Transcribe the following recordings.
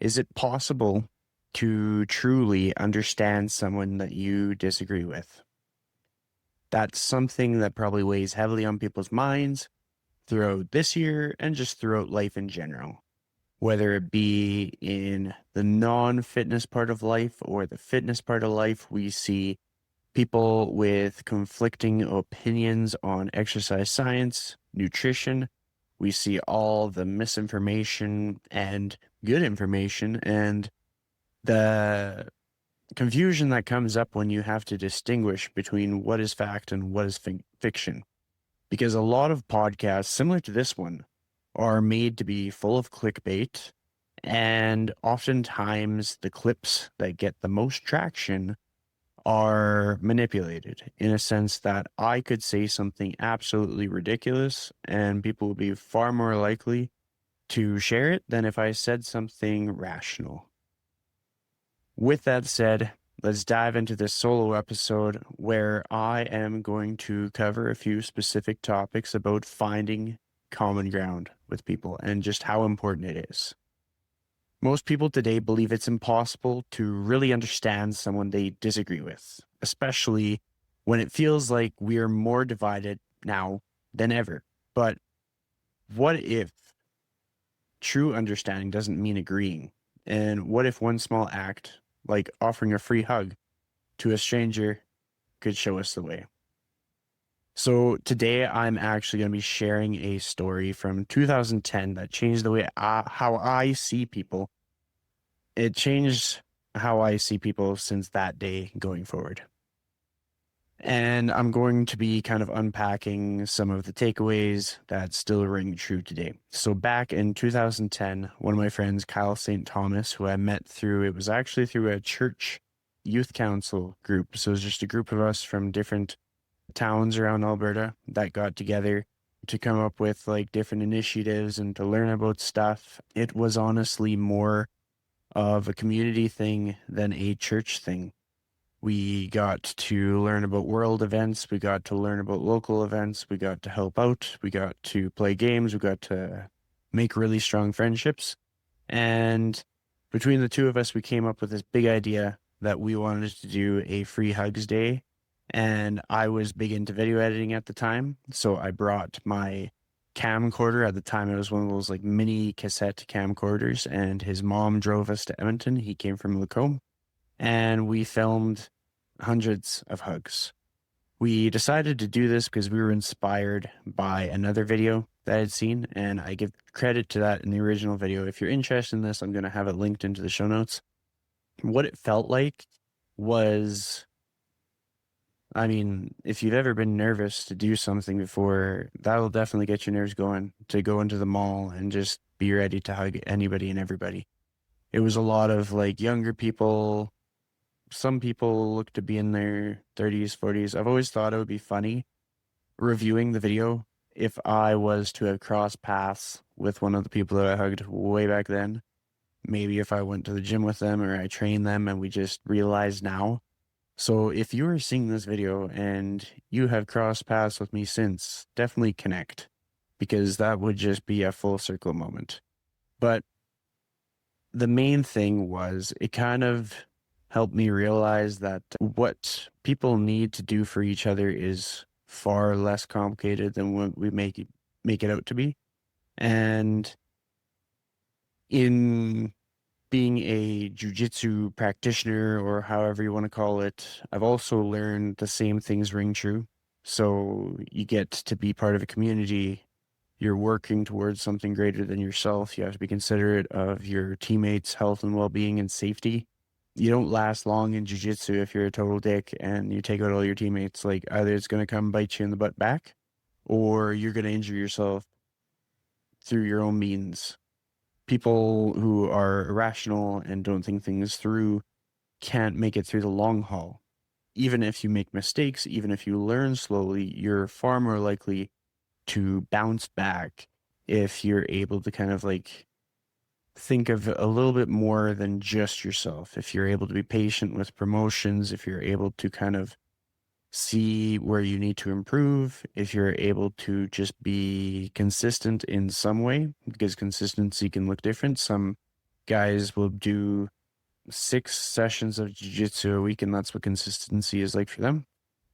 Is it possible to truly understand someone that you disagree with? That's something that probably weighs heavily on people's minds throughout this year and just throughout life in general, whether it be in the non-fitness part of life or the fitness part of life. We see people with conflicting opinions on exercise science, nutrition. We see all the misinformation and good information and the confusion that comes up when you have to distinguish between what is fact and what is fiction. Because a lot of podcasts, similar to this one, are made to be full of clickbait. And oftentimes the clips that get the most traction are manipulated in a sense that I could say something absolutely ridiculous and people would be far more likely to share it than if I said something rational. With that said, let's dive into this solo episode where I am going to cover a few specific topics about finding common ground with people and just how important it is. Most people today believe it's impossible to really understand someone they disagree with, especially when it feels like we are more divided now than ever. But what if true understanding doesn't mean agreeing? And what if one small act, like offering a free hug to a stranger, could show us the way? So today I'm actually going to be sharing a story from 2010 that changed the way how I see people. It changed how I see people since that day going forward. And I'm going to be kind of unpacking some of the takeaways that still ring true today. So back in 2010, one of my friends, Kyle St. Thomas, who I met it was actually through a church youth council group. So it was just a group of us from different towns around Alberta that got together to come up with like different initiatives and to learn about stuff. It was honestly more of a community thing than a church thing. We got to learn about world events. We got to learn about local events. We got to help out. We got to play games. We got to make really strong friendships. And between the two of us, we came up with this big idea that we wanted to do a free hugs day. And I was big into video editing at the time. So I brought my camcorder. At the time, it was one of those like mini cassette camcorders. And his mom drove us to Edmonton. He came from Lacombe. And we filmed hundreds of hugs. We decided to do this because we were inspired by another video that I'd seen, and I give credit to that in the original video. If you're interested in this, I'm going to have it linked into the show notes. What it felt like was, I mean, if you've ever been nervous to do something before, that'll definitely get your nerves going to go into the mall and just be ready to hug anybody and everybody. It was a lot of like younger people. Some people look to be in their 30s, 40s. I've always thought it would be funny reviewing the video if I was to have crossed paths with one of the people that I hugged way back then. Maybe if I went to the gym with them or I trained them and we just realized now. So if you are seeing this video and you have crossed paths with me since, definitely connect because that would just be a full circle moment. But the main thing was it kind of helped me realize that what people need to do for each other is far less complicated than what we make it out to be. And in being a jiu-jitsu practitioner or however you want to call it, I've also learned the same things ring true. So you get to be part of a community. You're working towards something greater than yourself. You have to be considerate of your teammates' health and well-being and safety. You don't last long in jiu-jitsu if you're a total dick and you take out all your teammates. Like either it's going to come bite you in the butt back or you're going to injure yourself through your own means. People who are irrational and don't think things through can't make it through the long haul. Even if you make mistakes, even if you learn slowly, you're far more likely to bounce back if you're able to kind of like think of a little bit more than just yourself. If you're able to be patient with promotions, if you're able to kind of see where you need to improve, if you're able to just be consistent in some way, because consistency can look different. Some guys will do 6 sessions of jiu-jitsu a week, and that's what consistency is like for them.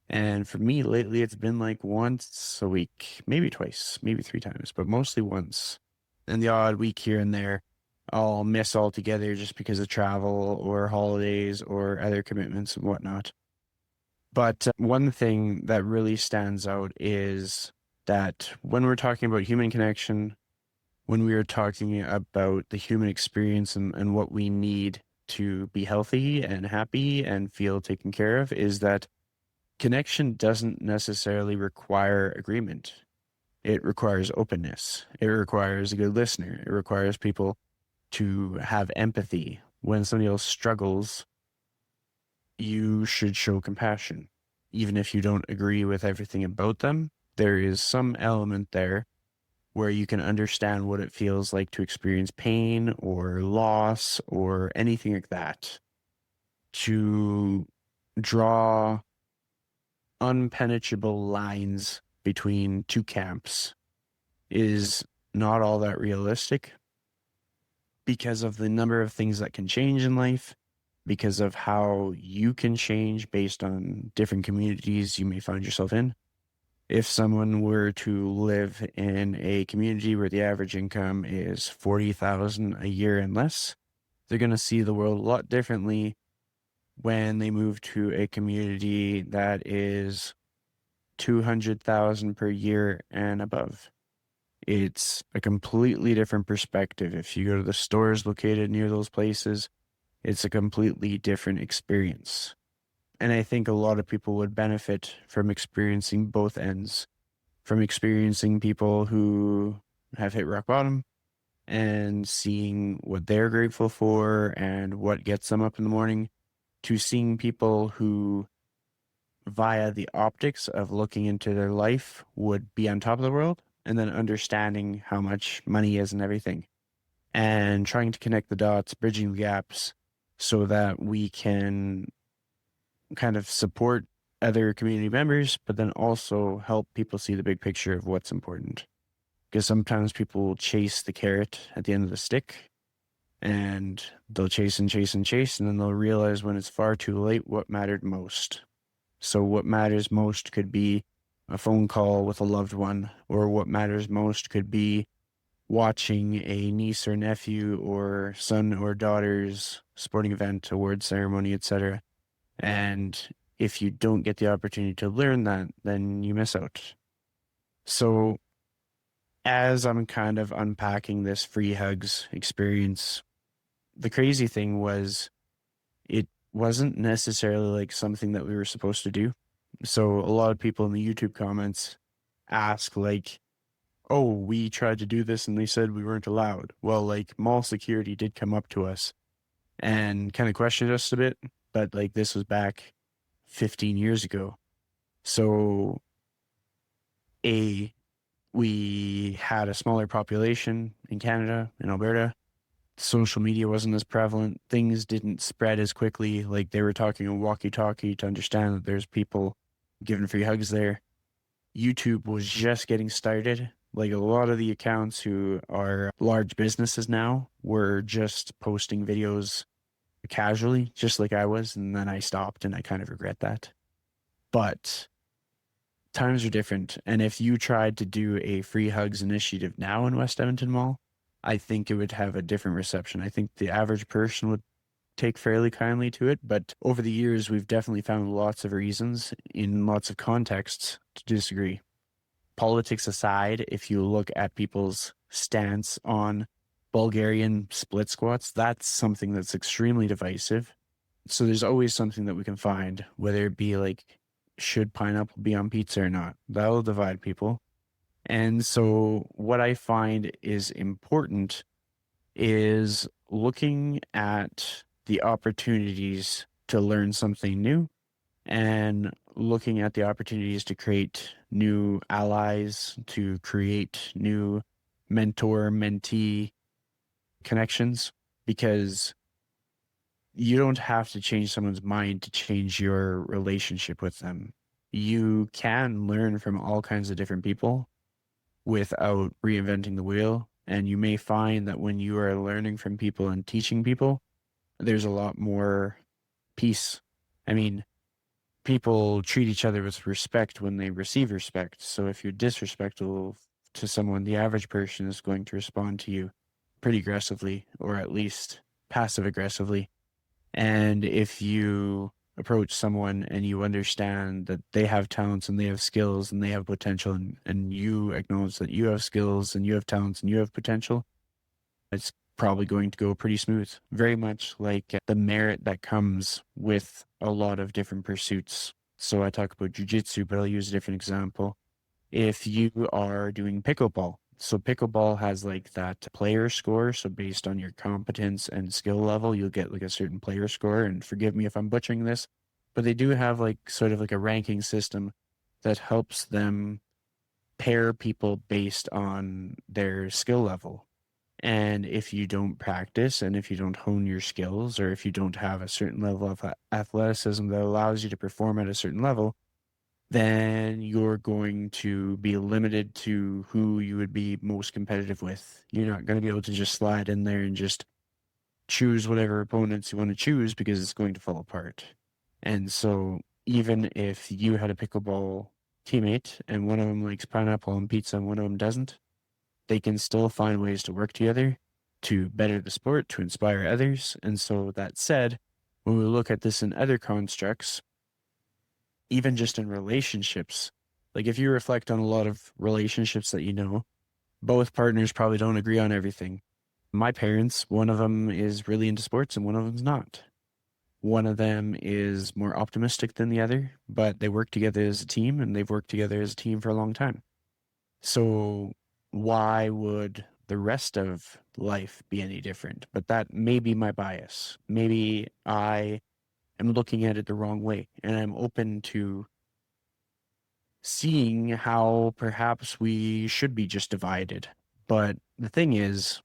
And for me lately, it's been like once a week, maybe twice, maybe 3 times, but mostly once. And the odd week here and there, I'll miss altogether just because of travel or holidays or other commitments and whatnot. But one thing that really stands out is that when we're talking about human connection, when we are talking about the human experience and what we need to be healthy and happy and feel taken care of, is that connection doesn't necessarily require agreement. It requires openness. It requires a good listener. It requires people to have empathy. When somebody else struggles, you should show compassion. Even if you don't agree with everything about them, there is some element there where you can understand what it feels like to experience pain or loss or anything like that. To draw unpenetrable lines between two camps is not all that realistic because of the number of things that can change in life, because of how you can change based on different communities you may find yourself in. If someone were to live in a community where the average income is $40,000 a year and less, they're going to see the world a lot differently when they move to a community that is 200,000 per year and above. It's a completely different perspective. If you go to the stores located near those places, it's a completely different experience. And I think a lot of people would benefit from experiencing both ends, from experiencing people who have hit rock bottom and seeing what they're grateful for and what gets them up in the morning, to seeing people who, via the optics of looking into their life, would be on top of the world, and then understanding how much money is and everything, and trying to connect the dots, bridging the gaps, so that we can kind of support other community members, but then also help people see the big picture of what's important. Because sometimes people will chase the carrot at the end of the stick, and they'll chase and chase and chase, and then they'll realize when it's far too late what mattered most. So what matters most could be a phone call with a loved one, or what matters most could be watching a niece or nephew or son or daughter's sporting event, award ceremony, etc. And if you don't get the opportunity to learn that, then you miss out. So as I'm kind of unpacking this free hugs experience, the crazy thing was it wasn't necessarily like something that we were supposed to do. So a lot of people in the YouTube comments ask like, oh, we tried to do this and they said we weren't allowed. Well, like mall security did come up to us and kind of questioned us a bit, but like this was back 15 years ago. So we had a smaller population in Canada, in Alberta. Social media wasn't as prevalent. Things didn't spread as quickly. Like they were talking a walkie-talkie to understand that there's people giving free hugs there. YouTube was just getting started. Like a lot of the accounts who are large businesses now were just posting videos casually, just like I was. And then I stopped and I kind of regret that. But times are different. And if you tried to do a free hugs initiative now in West Edmonton Mall, I think it would have a different reception. I think the average person would take fairly kindly to it. But over the years, we've definitely found lots of reasons in lots of contexts to disagree. Politics aside, if you look at people's stance on Bulgarian split squats, that's something that's extremely divisive. So there's always something that we can find, whether it be like, should pineapple be on pizza or not? That'll divide people. And so what I find is important is looking at the opportunities to learn something new and looking at the opportunities to create new allies, to create new mentor-mentee connections, because you don't have to change someone's mind to change your relationship with them. You can learn from all kinds of different people without reinventing the wheel. And you may find that when you are learning from people and teaching people, there's a lot more peace. I mean, people treat each other with respect when they receive respect. So if you're disrespectful to someone, the average person is going to respond to you pretty aggressively, or at least passive aggressively. And if you approach someone and you understand that they have talents and they have skills and they have potential, and you acknowledge that you have skills and you have talents and you have potential, it's probably going to go pretty smooth. Very much like the merit that comes with a lot of different pursuits. So I talk about jiu-jitsu, but I'll use a different example. If you are doing pickleball, so pickleball has like that player score. So based on your competence and skill level, you'll get like a certain player score. And forgive me if I'm butchering this, but they do have like sort of like a ranking system that helps them pair people based on their skill level. And if you don't practice and if you don't hone your skills, or if you don't have a certain level of athleticism that allows you to perform at a certain level, then you're going to be limited to who you would be most competitive with. You're not going to be able to just slide in there and just choose whatever opponents you want to choose, because it's going to fall apart. And so even if you had a pickleball teammate and one of them likes pineapple on pizza and one of them doesn't, they can still find ways to work together to better the sport, to inspire others. And so that said, when we look at this in other constructs, even just in relationships, like if you reflect on a lot of relationships that you know, both partners probably don't agree on everything. My parents, one of them is really into sports and one of them's not. One of them is more optimistic than the other, but they work together as a team and they've worked together as a team for a long time. So why would the rest of life be any different? But that may be my bias. Maybe I am looking at it the wrong way, and I'm open to seeing how perhaps we should be just divided. But the thing is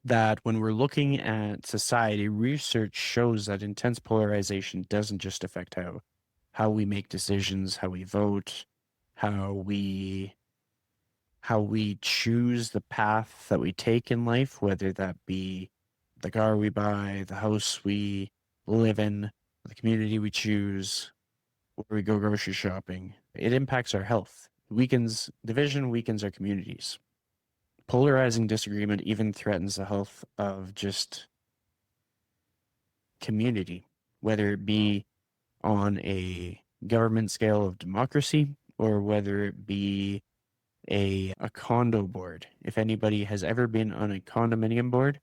that when we're looking at society, research shows that intense polarization doesn't just affect how we make decisions, how we vote, how we choose the path that we take in life, whether that be the car we buy, the house we live in, the community we choose, where we go grocery shopping. It impacts our health. Division weakens our communities. Polarizing disagreement even threatens the health of just community, whether it be on a government scale of democracy or whether it be a condo board. If anybody has ever been on a condominium board,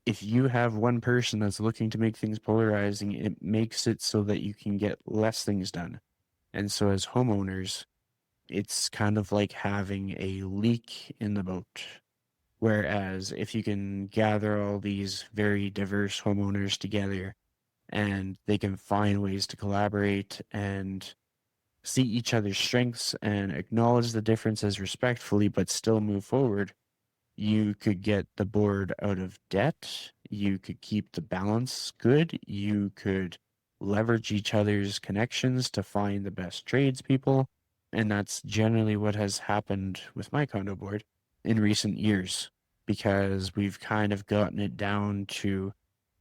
if you have one person that's looking to make things polarizing, it makes it so that you can get less things done. And so as homeowners, it's kind of like having a leak in the boat. Whereas if you can gather all these very diverse homeowners together and they can find ways to collaborate and see each other's strengths and acknowledge the differences respectfully, but still move forward, you could get the board out of debt. You could keep the balance good. You could leverage each other's connections to find the best tradespeople. And that's generally what has happened with my condo board in recent years, because we've kind of gotten it down to,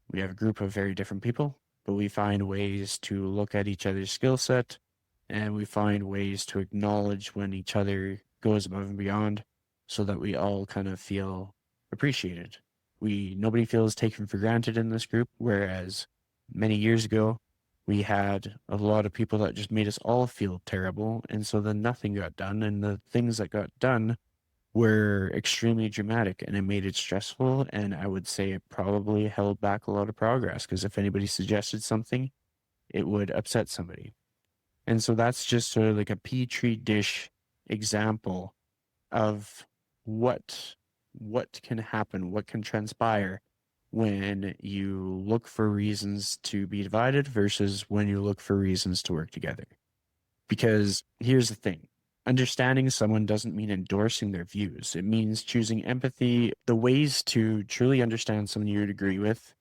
we have a group of very different people, but we find ways to look at each other's skill set, and we find ways to acknowledge when each other goes above and beyond, so that we all kind of feel appreciated. Nobody feels taken for granted in this group, whereas many years ago we had a lot of people that just made us all feel terrible, and so then nothing got done, and the things that got done were extremely dramatic, and it made it stressful, and I would say it probably held back a lot of progress, because if anybody suggested something, it would upset somebody. And so that's just sort of like a petri dish example of what can happen, what can transpire when you look for reasons to be divided versus when you look for reasons to work together. Because here's the thing. Understanding someone doesn't mean endorsing their views. It means choosing empathy. The ways to truly understand someone you would agree with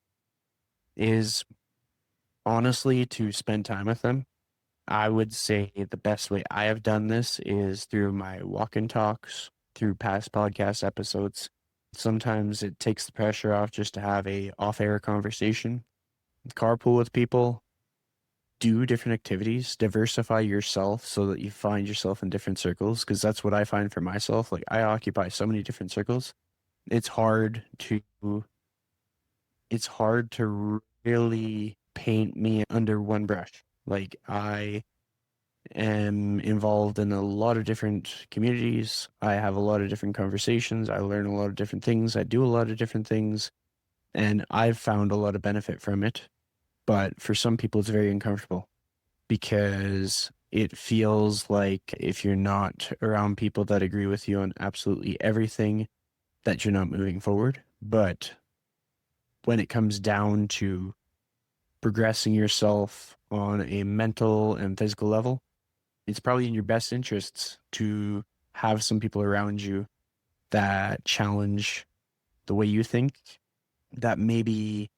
is honestly to spend time with them. I would say the best way I have done this is through my walk and talks, through past podcast episodes, Sometimes it takes the pressure off just to have a off-air conversation, carpool with people, do different activities, diversify yourself so that you find yourself in different circles. Because that's what I find for myself. Like, I occupy so many different circles. It's hard to it's hard to really paint me under one brush. Like, I am involved in a lot of different communities. I have a lot of different conversations. I learn a lot of different things. I do a lot of different things, and I've found a lot of benefit from it. But for some people, it's very uncomfortable because it feels like if you're not around people that agree with you on absolutely everything, that you're not moving forward. But when it comes down to progressing yourself on a mental and physical level, it's probably in your best interests to have some people around you that challenge the way you think, that maybe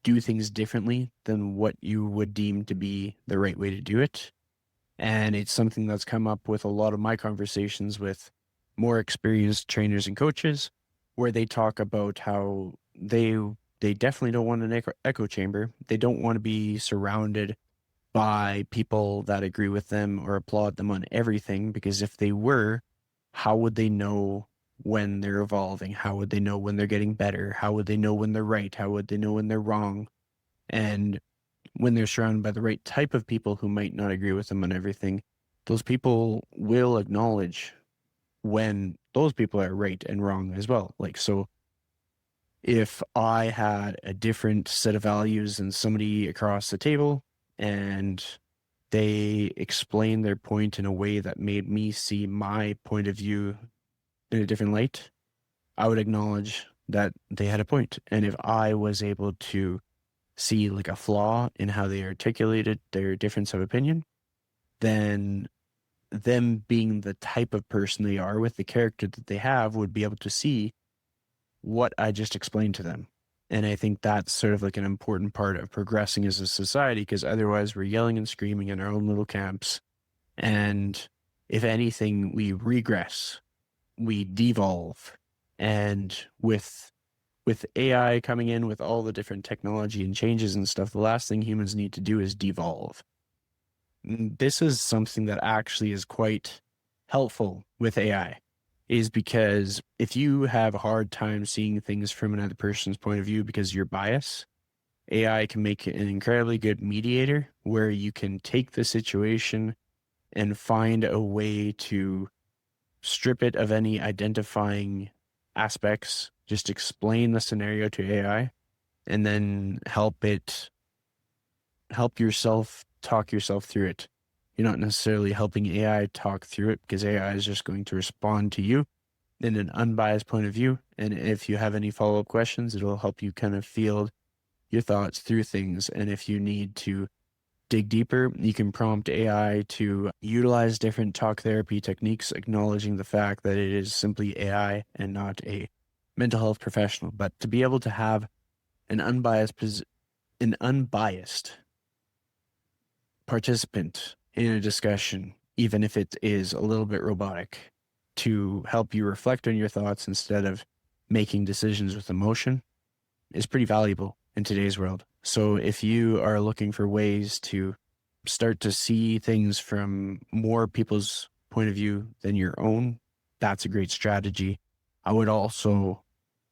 do things differently than what you would deem to be the right way to do it. And it's something that's come up with a lot of my conversations with more experienced trainers and coaches, where they talk about how they definitely don't want an echo chamber. They don't want to be surrounded by people that agree with them or applaud them on everything, because if they were, how would they know when they're evolving? How would they know when they're getting better? How would they know when they're right? How would they know when they're wrong? And when they're surrounded by the right type of people who might not agree with them on everything, those people will acknowledge when those people are right and wrong as well. Like, so if I had a different set of values than somebody across the table and they explained their point in a way that made me see my point of view in a different light, I would acknowledge that they had a point. And if I was able to see like a flaw in how they articulated their difference of opinion, then them being the type of person they are with the character that they have would be able to see what I just explained to them. And I think that's sort of like an important part of progressing as a society, because otherwise we're yelling and screaming in our own little camps. And if anything, we regress, we devolve. And with AI coming in with all the different technology and changes and stuff, the last thing humans need to do is devolve. This is something that actually is quite helpful with AI, is because if you have a hard time seeing things from another person's point of view because you're biased, AI can make an incredibly good mediator where you can take the situation and find a way to strip it of any identifying aspects, just explain the scenario to AI, and then help yourself talk yourself through it. You're not necessarily helping AI talk through it, because AI is just going to respond to you in an unbiased point of view. And if you have any follow-up questions, it'll help you kind of field your thoughts through things. And if you need to dig deeper, you can prompt AI to utilize different talk therapy techniques, acknowledging the fact that it is simply AI and not a mental health professional. But to be able to have an unbiased participant in a discussion, even if it is a little bit robotic, to help you reflect on your thoughts instead of making decisions with emotion, is pretty valuable in today's world. So if you are looking for ways to start to see things from more people's point of view than your own, that's a great strategy. I would also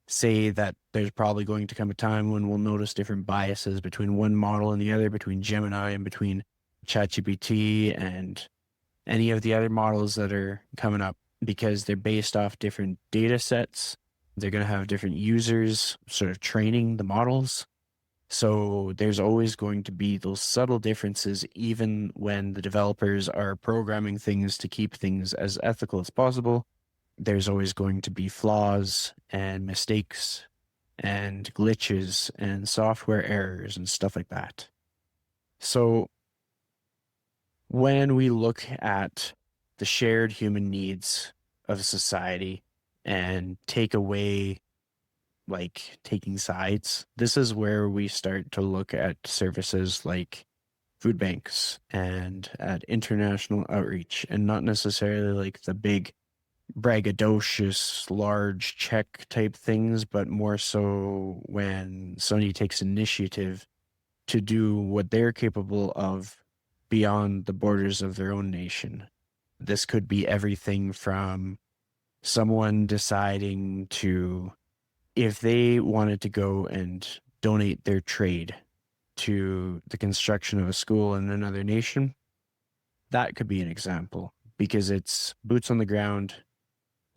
say that there's probably going to come a time when we'll notice different biases between one model and the other, between Gemini and between ChatGPT and any of the other models that are coming up, because they're based off different data sets. They're going to have different users sort of training the models. So there's always going to be those subtle differences, even when the developers are programming things to keep things as ethical as possible. There's always going to be flaws and mistakes and glitches and software errors and stuff like that. So when we look at the shared human needs of society and take away like taking sides, this is where we start to look at services like food banks and at international outreach, and not necessarily like the big braggadocious, large check type things, but more so when somebody takes initiative to do what they're capable of beyond the borders of their own nation. This could be everything from someone deciding to, if they wanted to go and donate their trade to the construction of a school in another nation, that could be an example because it's boots on the ground,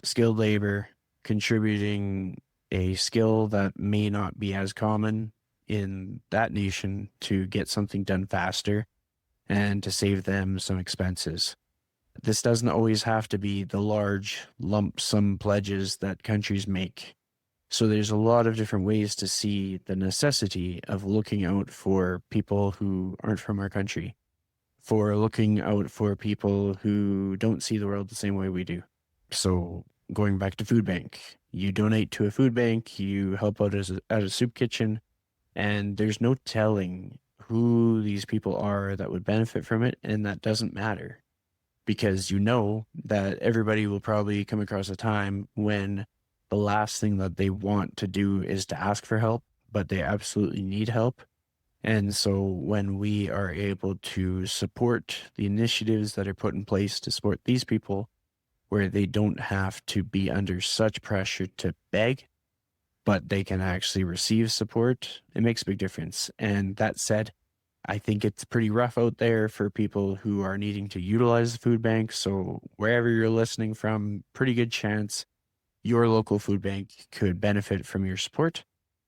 skilled labor, contributing a skill that may not be as common in that nation to get something done faster and to save them some expenses. This doesn't always have to be the large lump sum pledges that countries make. So there's a lot of different ways to see the necessity of looking out for people who aren't from our country, for looking out for people who don't see the world the same way we do. So going back to food bank, you donate to a food bank, you help out at a soup kitchen, and there's no telling who these people are that would benefit from it, and that doesn't matter because you know that everybody will probably come across a time when the last thing that they want to do is to ask for help, but they absolutely need help. And so when we are able to support the initiatives that are put in place to support these people, where they don't have to be under such pressure to beg, but they can actually receive support, it makes a big difference. And that said, I think it's pretty rough out there for people who are needing to utilize the food bank. So wherever you're listening from, pretty good chance your local food bank could benefit from your support.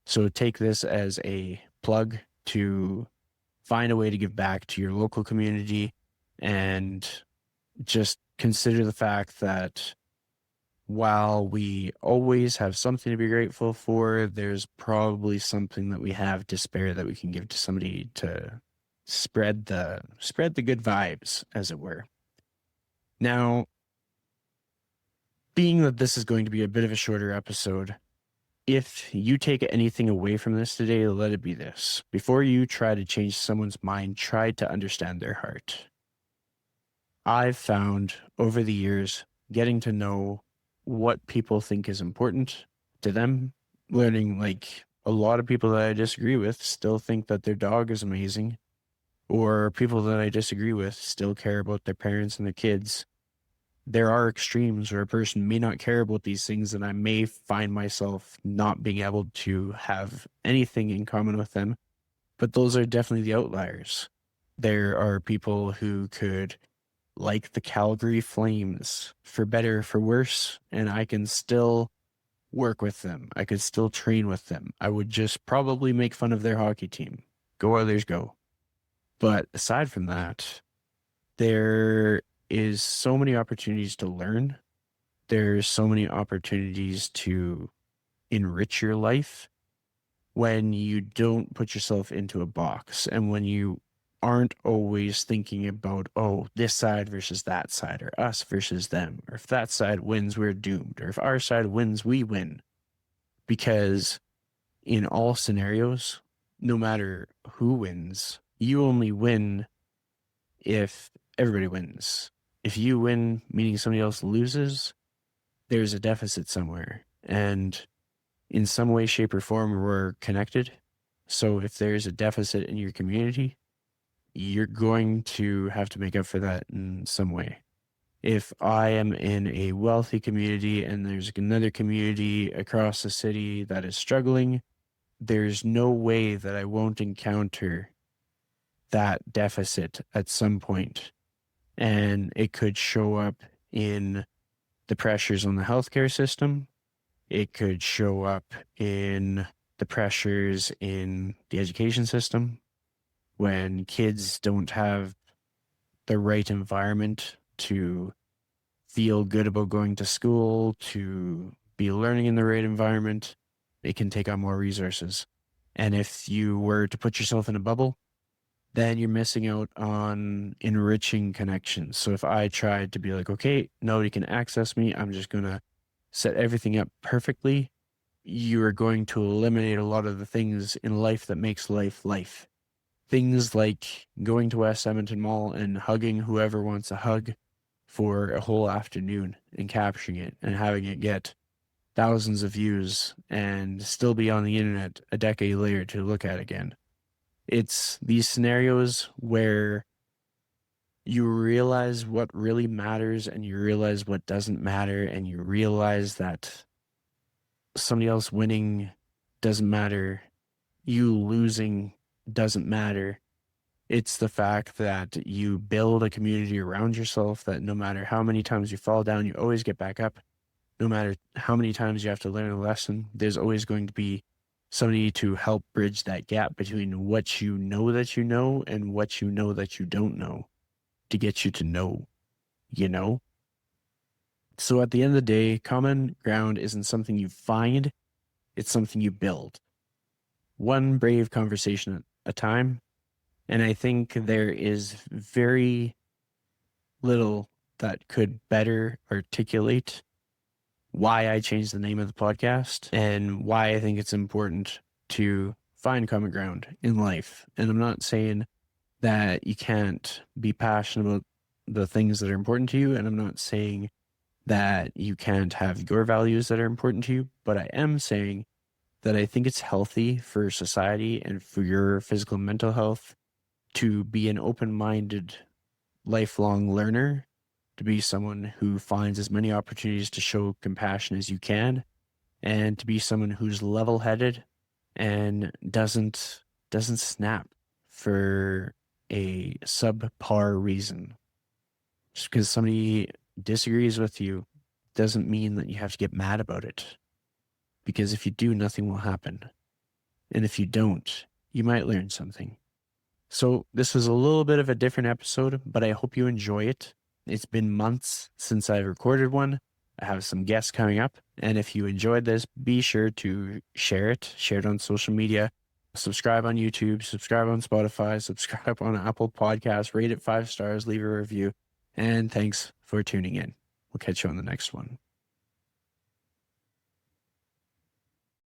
So take this as a plug to find a way to give back to your local community and just consider the fact that while we always have something to be grateful for, there's probably something that we have to spare that we can give to somebody to spread the good vibes, as it were. Now, being that this is going to be a bit of a shorter episode, if you take anything away from this today, let it be this. Before you try to change someone's mind, try to understand their heart. I've found over the years, getting to know what people think is important to them, learning like a lot of people that I disagree with still think that their dog is amazing, or people that I disagree with still care about their parents and their kids. There are extremes where a person may not care about these things, and I may find myself not being able to have anything in common with them, but those are definitely the outliers. There are people who could like the Calgary Flames, for better, for worse, and I can still work with them. I could still train with them. I would just probably make fun of their hockey team. Go Oilers, go. But aside from that, there is so many opportunities to learn. There's so many opportunities to enrich your life when you don't put yourself into a box and when you aren't always thinking about, oh, this side versus that side, or us versus them, or if that side wins, we're doomed, or if our side wins, we win. Because in all scenarios, no matter who wins, you only win if everybody wins. If you win, meaning somebody else loses, there's a deficit somewhere. And in some way, shape, or form, we're connected. So if there's a deficit in your community, you're going to have to make up for that in some way. If I am in a wealthy community and there's another community across the city that is struggling, there's no way that I won't encounter that deficit at some point. And it could show up in the pressures on the healthcare system. It could show up in the pressures in the education system when kids don't have the right environment to feel good about going to school, to be learning in the right environment. It can take on more resources. And if you were to put yourself in a bubble, then you're missing out on enriching connections. So if I tried to be like, okay, nobody can access me, I'm just going to set everything up perfectly, you are going to eliminate a lot of the things in life that makes life life. Things like going to West Edmonton Mall and hugging whoever wants a hug, for a whole afternoon and capturing it and having it get thousands of views and still be on the internet a decade later to look at again. It's these scenarios where you realize what really matters and you realize what doesn't matter, and you realize that somebody else winning doesn't matter, you losing doesn't matter. It's the fact that you build a community around yourself that no matter how many times you fall down, you always get back up. No matter how many times you have to learn a lesson, there's always going to be somebody to help bridge that gap between what you know that you know and what you know that you don't know to get you to know, you know? So at the end of the day, common ground isn't something you find, it's something you build. One brave conversation at a time. And I think there is very little that could better articulate why I changed the name of the podcast and why I think it's important to find common ground in life. And I'm not saying that you can't be passionate about the things that are important to you, and I'm not saying that you can't have your values that are important to you, but I am saying that I think it's healthy for society and for your physical and mental health to be an open-minded, lifelong learner, to be someone who finds as many opportunities to show compassion as you can, and to be someone who's level-headed and doesn't snap for a subpar reason. Just because somebody disagrees with you doesn't mean that you have to get mad about it. Because if you do, nothing will happen. And if you don't, you might learn something. So this was a little bit of a different episode, but I hope you enjoy it. It's been months since I've recorded one. I have some guests coming up. And if you enjoyed this, be sure to share it on social media, subscribe on YouTube, subscribe on Spotify, subscribe on Apple Podcasts, rate it 5 stars, leave a review. And thanks for tuning in. We'll catch you on the next one.